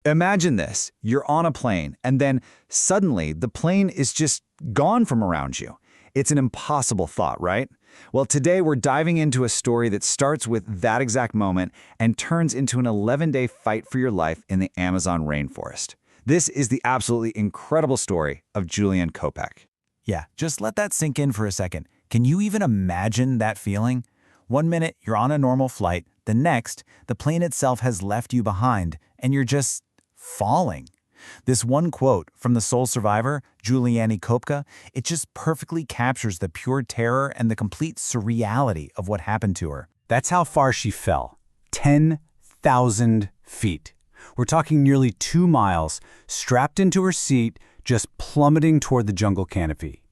Imagine this. You're on a plane, and then suddenly the plane is just gone from around you. It's an impossible thought, right? Well, today we're diving into a story that starts with that exact moment and turns into an 11-day fight for your life in the Amazon rainforest. This is the absolutely incredible story of Juliane Koepcke. Yeah, just let that sink in for a second. Can you even imagine that feeling? One minute, you're on a normal flight. The next, the plane itself has left you behind, and you're just falling. This one quote from the sole survivor, Juliane Koepcke, it just perfectly captures the pure terror and the complete surreality of what happened to her. That's how far she fell. 10,000 feet. We're talking nearly 2 miles, strapped into her seat, just plummeting toward the jungle canopy.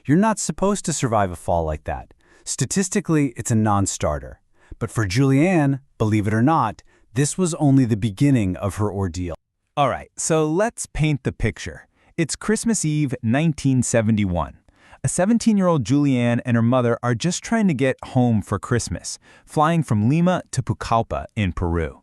You're not supposed to survive a fall like that. Statistically, it's a non-starter. But for Juliane, believe it or not, this was only the beginning of her ordeal. All right, so let's paint the picture. It's Christmas Eve, 1971. A 17-year-old Juliane and her mother are just trying to get home for Christmas, flying from Lima to Pucallpa in Peru.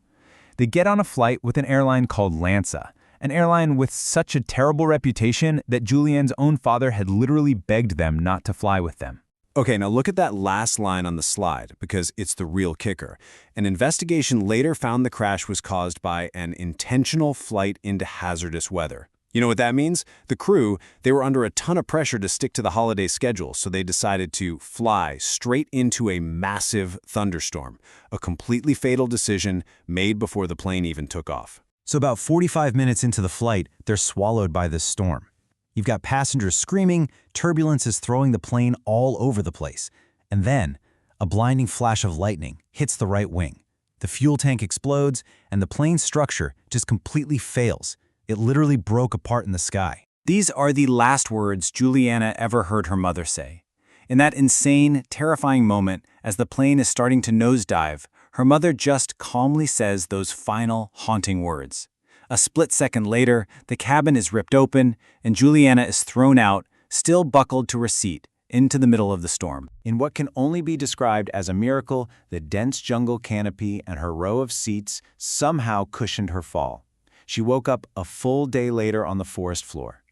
They get on a flight with an airline called Lanza, an airline with such a terrible reputation that Juliane's own father had literally begged them not to fly with them. Okay, now look at that last line on the slide, because it's the real kicker. An investigation later found the crash was caused by an intentional flight into hazardous weather. You know what that means? The crew, they were under a ton of pressure to stick to the holiday schedule, so they decided to fly straight into a massive thunderstorm, a completely fatal decision made before the plane even took off. So about 45 minutes into the flight, they're swallowed by this storm. You've got passengers screaming, turbulence is throwing the plane all over the place. And then, a blinding flash of lightning hits the right wing. The fuel tank explodes, and the plane's structure just completely fails. It literally broke apart in the sky. These are the last words Juliane ever heard her mother say. In that insane, terrifying moment, as the plane is starting to nosedive, her mother just calmly says those final, haunting words. A split second later, the cabin is ripped open, and Juliane is thrown out, still buckled to her seat, into the middle of the storm. In what can only be described as a miracle, the dense jungle canopy and her row of seats somehow cushioned her fall. She woke up a full day later on the forest floor.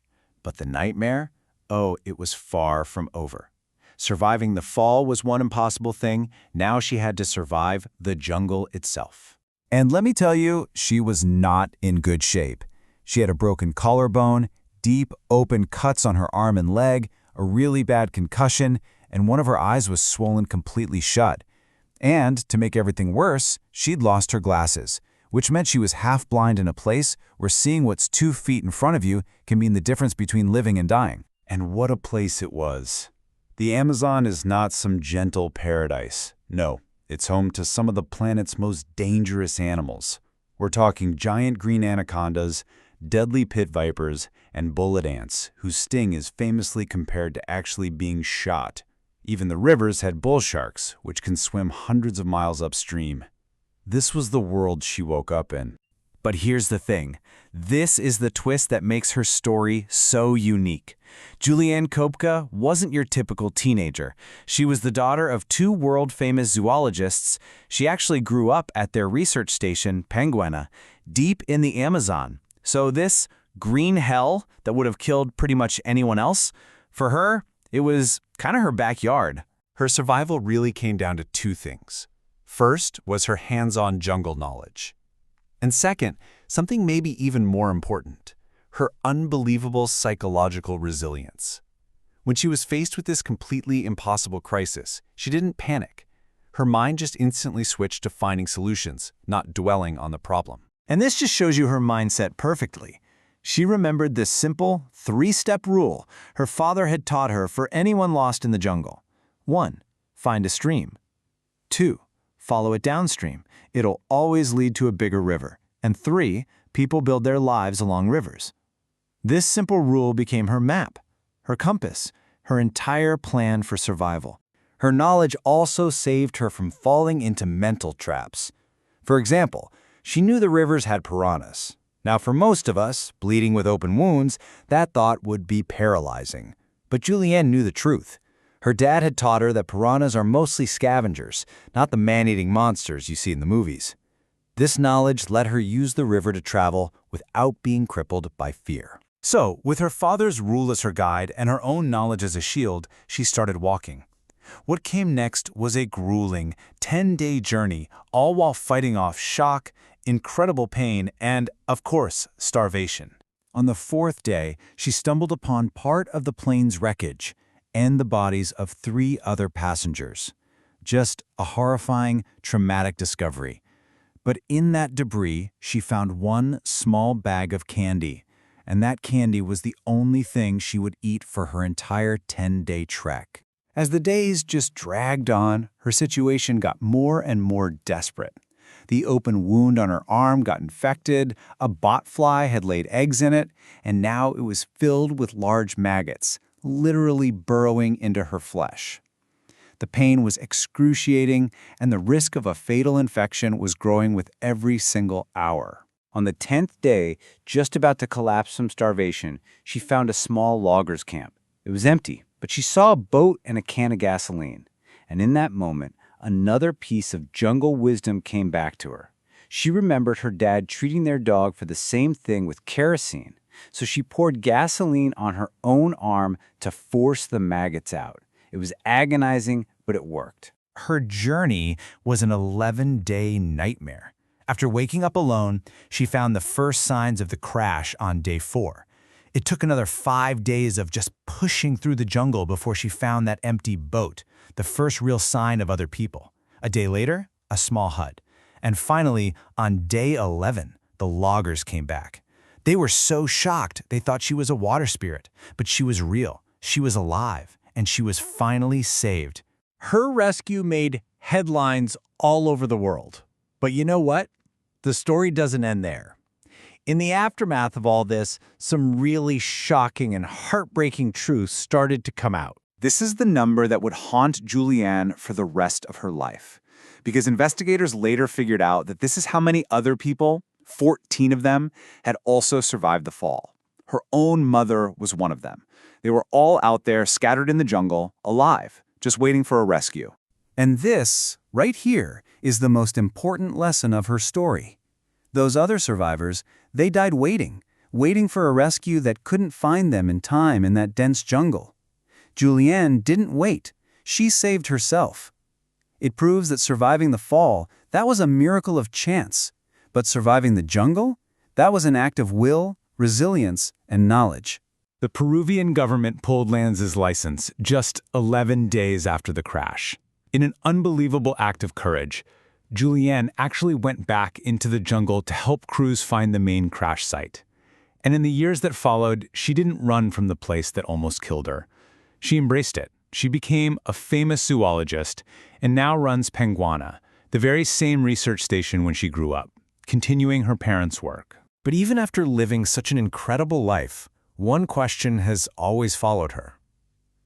But the nightmare? Oh, it was far from over. Surviving the fall was one impossible thing. Now she had to survive the jungle itself. And let me tell you, she was not in good shape. She had a broken collarbone, deep, open cuts on her arm and leg, a really bad concussion, and one of her eyes was swollen completely shut. And, to make everything worse, she'd lost her glasses, which meant she was half blind in a place where seeing what's 2 feet in front of you can mean the difference between living and dying. And what a place it was. The Amazon is not some gentle paradise. No. It's home to some of the planet's most dangerous animals. We're talking giant green anacondas, deadly pit vipers, and bullet ants, whose sting is famously compared to actually being shot. Even the rivers had bull sharks, which can swim hundreds of miles upstream. This was the world she woke up in. But here's the thing. This is the twist that makes her story so unique. Juliane Koepcke wasn't your typical teenager. She was the daughter of 2 world-famous zoologists. She actually grew up at their research station, Penguena, deep in the Amazon. So this green hell that would have killed pretty much anyone else, for her, it was kind of her backyard. Her survival really came down to 2 things. First was her hands-on jungle knowledge. And second, something maybe even more important, her unbelievable psychological resilience. When she was faced with this completely impossible crisis, she didn't panic. Her mind just instantly switched to finding solutions, not dwelling on the problem. And this just shows you her mindset perfectly. She remembered this simple 3-step rule her father had taught her for anyone lost in the jungle. 1. Find a stream. 2. Follow it downstream. It'll always lead to a bigger river. And 3, people build their lives along rivers. This simple rule became her map, her compass, her entire plan for survival. Her knowledge also saved her from falling into mental traps. For example, she knew the rivers had piranhas. Now, for most of us, bleeding with open wounds, that thought would be paralyzing. But Juliane knew the truth. Her dad had taught her that piranhas are mostly scavengers, not the man-eating monsters you see in the movies. This knowledge let her use the river to travel without being crippled by fear. So, with her father's rule as her guide and her own knowledge as a shield, she started walking. What came next was a grueling 10-day journey, all while fighting off shock, incredible pain, and, of course, starvation. On the fourth day, she stumbled upon part of the plane's wreckage and the bodies of 3 other passengers. Just a horrifying, traumatic discovery. But in that debris, she found one small bag of candy, and that candy was the only thing she would eat for her entire 10-day trek. As the days just dragged on, her situation got more and more desperate. The open wound on her arm got infected, a botfly had laid eggs in it, and now it was filled with large maggots, literally burrowing into her flesh. The pain was excruciating, and the risk of a fatal infection was growing with every single hour. On the 10th day, just about to collapse from starvation, she found a small loggers camp. It was empty, but she saw a boat and a can of gasoline. And in that moment, another piece of jungle wisdom came back to her. She remembered her dad treating their dog for the same thing with kerosene, so she poured gasoline on her own arm to force the maggots out. It was agonizing, but it worked. Her journey was an 11-day nightmare. After waking up alone, she found the first signs of the crash on day 4. It took another 5 days of just pushing through the jungle before she found that empty boat, the first real sign of other people. A day later, a small hut. And finally, on day 11, the loggers came back. They were so shocked they thought she was a water spirit, but she was real, she was alive, and she was finally saved. Her rescue made headlines all over the world. But you know what? The story doesn't end there. In the aftermath of all this, some really shocking and heartbreaking truths started to come out. This is the number that would haunt Juliane for the rest of her life, because investigators later figured out that this is how many other people, 14 of them, had also survived the fall. Her own mother was one of them. They were all out there scattered in the jungle, alive, just waiting for a rescue. And this, right here, is the most important lesson of her story. Those other survivors, they died waiting for a rescue that couldn't find them in time in that dense jungle. Juliane didn't wait. She saved herself. It proves that surviving the fall, that was a miracle of chance. But surviving the jungle, that was an act of will, resilience, and knowledge. The Peruvian government pulled Lanz's license just 11 days after the crash. In an unbelievable act of courage, Juliane actually went back into the jungle to help crews find the main crash site. And in the years that followed, she didn't run from the place that almost killed her. She embraced it. She became a famous zoologist and now runs Penguana, the very same research station when she grew up, continuing her parents' work. But even after living such an incredible life, one question has always followed her.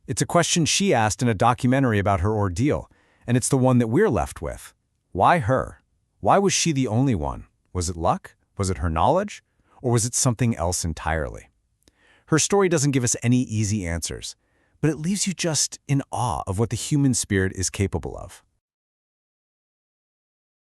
It's a question she asked in a documentary about her ordeal, and it's the one that we're left with. Why her? Why was she the only one? Was it luck? Was it her knowledge? Or was it something else entirely? Her story doesn't give us any easy answers, but it leaves you just in awe of what the human spirit is capable of.